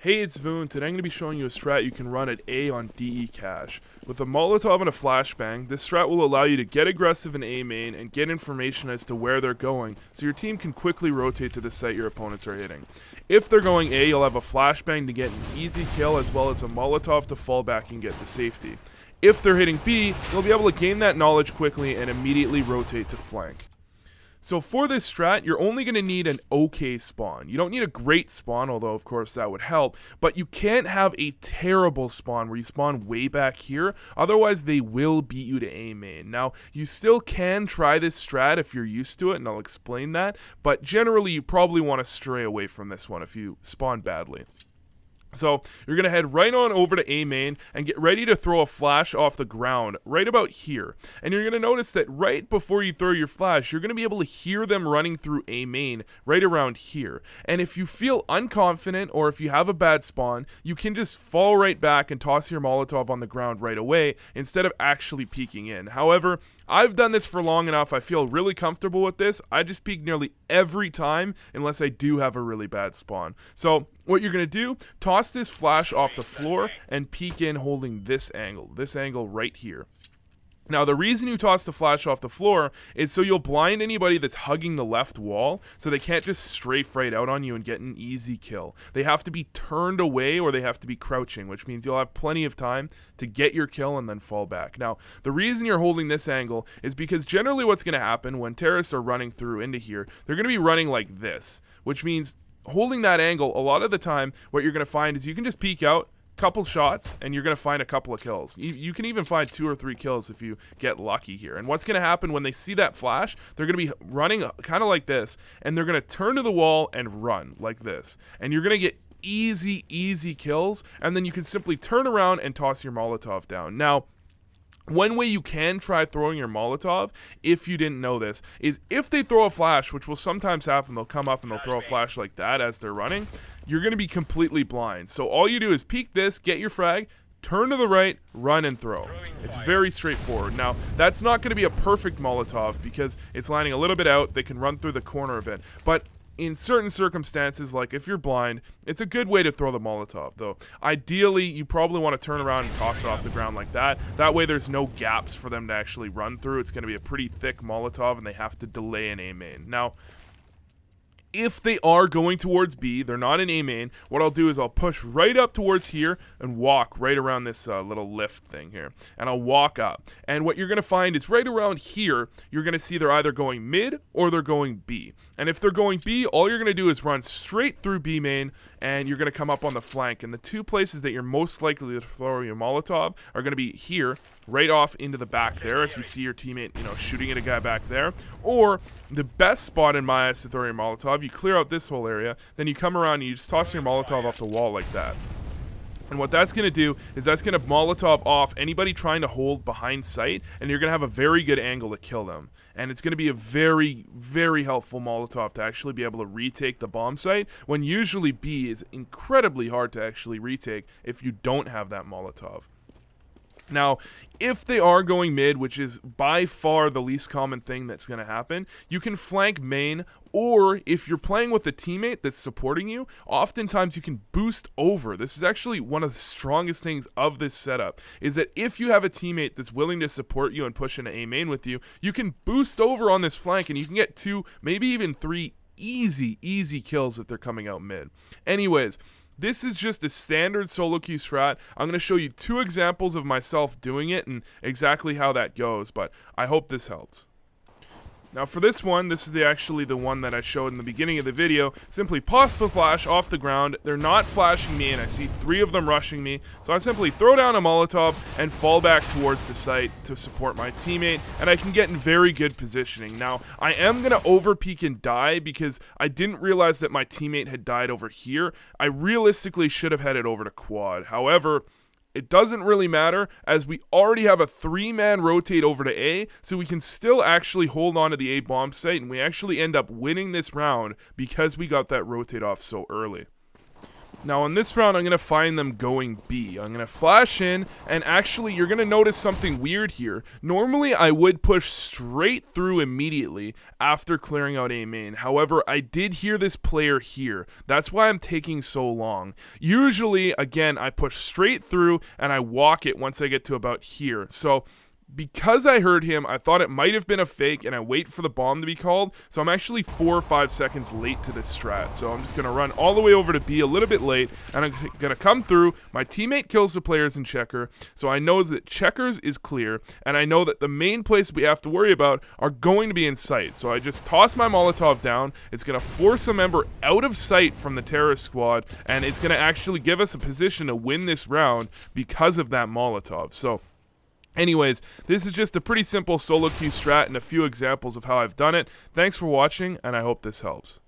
Hey, it's Voon. Today I'm going to be showing you a strat you can run at A on DE cache. With a Molotov and a flashbang, this strat will allow you to get aggressive in A main and get information as to where they're going, so your team can quickly rotate to the site your opponents are hitting. If they're going A, you'll have a flashbang to get an easy kill as well as a Molotov to fall back and get to safety. If they're hitting B, you'll be able to gain that knowledge quickly and immediately rotate to flank. So for this strat, you're only going to need an okay spawn. You don't need a great spawn, although of course that would help, but you can't have a terrible spawn where you spawn way back here, otherwise they will beat you to A main. Now, you still can try this strat if you're used to it, and I'll explain that, but generally you probably want to stray away from this one if you spawn badly. So you're going to head right on over to A main and get ready to throw a flash off the ground right about here. And you're going to notice that right before you throw your flash, you're going to be able to hear them running through A main right around here. And if you feel unconfident or if you have a bad spawn, you can just fall right back and toss your Molotov on the ground right away instead of actually peeking in. However, I've done this for long enough. I feel really comfortable with this. I just peek nearly every time unless I do have a really bad spawn. So what you're going to do, toss this flash off the floor and peek in holding this angle right here. Now, the reason you toss the flash off the floor is so you'll blind anybody that's hugging the left wall, so they can't just strafe right out on you and get an easy kill. They have to be turned away or they have to be crouching, which means you'll have plenty of time to get your kill and then fall back. Now, the reason you're holding this angle is because generally what's going to happen when terrorists are running through into here, they're going to be running like this, which means holding that angle, a lot of the time, what you're going to find is you can just peek out, couple shots, and you're going to find a couple of kills. You can even find 2 or 3 kills if you get lucky here. And what's going to happen when they see that flash, they're going to be running kind of like this, and they're going to turn to the wall and run like this. And you're going to get easy kills, and then you can simply turn around and toss your Molotov down. Now, one way you can try throwing your Molotov, if you didn't know this, is if they throw a flash, which will sometimes happen, they'll come up and they'll throw a flash like that as they're running, you're going to be completely blind. So all you do is peek this, get your frag, turn to the right, run and throw. It's very straightforward. Now, that's not going to be a perfect Molotov because it's lining a little bit out. They can run through the corner a bit. But in certain circumstances, like if you're blind, it's a good way to throw the Molotov, though. Ideally, you probably want to turn around and toss it off the ground like that. That way there's no gaps for them to actually run through. It's going to be a pretty thick Molotov, and they have to delay an A main. Now, if they are going towards B, they're not in A main, what I'll do is I'll push right up towards here and walk right around this little lift thing here. And I'll walk up. And what you're going to find is right around here, you're going to see they're either going mid or they're going B. And if they're going B, all you're going to do is run straight through B main, and you're going to come up on the flank. And the 2 places that you're most likely to throw your Molotov are going to be here, right off into the back there, if you see your teammate, shooting at a guy back there. Or the best spot in my eyes to throw your Molotov, you clear out this whole area, then you come around and you just toss your Molotov off the wall like that. And what that's going to do is that's going to Molotov off anybody trying to hold behind sight, and you're going to have a very good angle to kill them. And it's going to be a very helpful Molotov to actually be able to retake the bomb site, when usually B is incredibly hard to actually retake if you don't have that Molotov. Now, if they are going mid, which is by far the least common thing that's going to happen, you can flank main, or if you're playing with a teammate that's supporting you, oftentimes you can boost over. This is actually one of the strongest things of this setup, is that if you have a teammate that's willing to support you and push into A main with you, you can boost over on this flank and you can get 2, maybe even 3 easy kills if they're coming out mid. Anyways, this is just a standard SoloQ strat. I'm going to show you 2 examples of myself doing it and exactly how that goes, but I hope this helps. Now for this one, this is actually the one that I showed in the beginning of the video. Simply pop the flash off the ground. They're not flashing me, and I see 3 of them rushing me. So I simply throw down a Molotov and fall back towards the site to support my teammate, and I can get in very good positioning. Now, I am going to over peek and die because I didn't realize that my teammate had died over here. I realistically should have headed over to quad. However, it doesn't really matter, as we already have a 3-man rotate over to A, so we can still actually hold on to the A bomb site, and we actually end up winning this round because we got that rotate off so early. Now in this round, I'm going to find them going B. I'm going to flash in, and actually you're going to notice something weird here. Normally I would push straight through immediately after clearing out A main. However, I did hear this player here. That's why I'm taking so long. Usually, again, I push straight through and I walk it once I get to about here. So because I heard him, I thought it might have been a fake, and I wait for the bomb to be called, so I'm actually 4 or 5 seconds late to this strat. So I'm just going to run all the way over to B a little bit late, and I'm going to come through. My teammate kills the players in checker, so I know that checkers is clear, and I know that the main place we have to worry about are going to be in sight. So I just toss my Molotov down. It's going to force a member out of sight from the terrorist squad, and it's going to actually give us a position to win this round because of that Molotov. So anyways, this is just a pretty simple SoloQ strat and a few examples of how I've done it. Thanks for watching, and I hope this helps.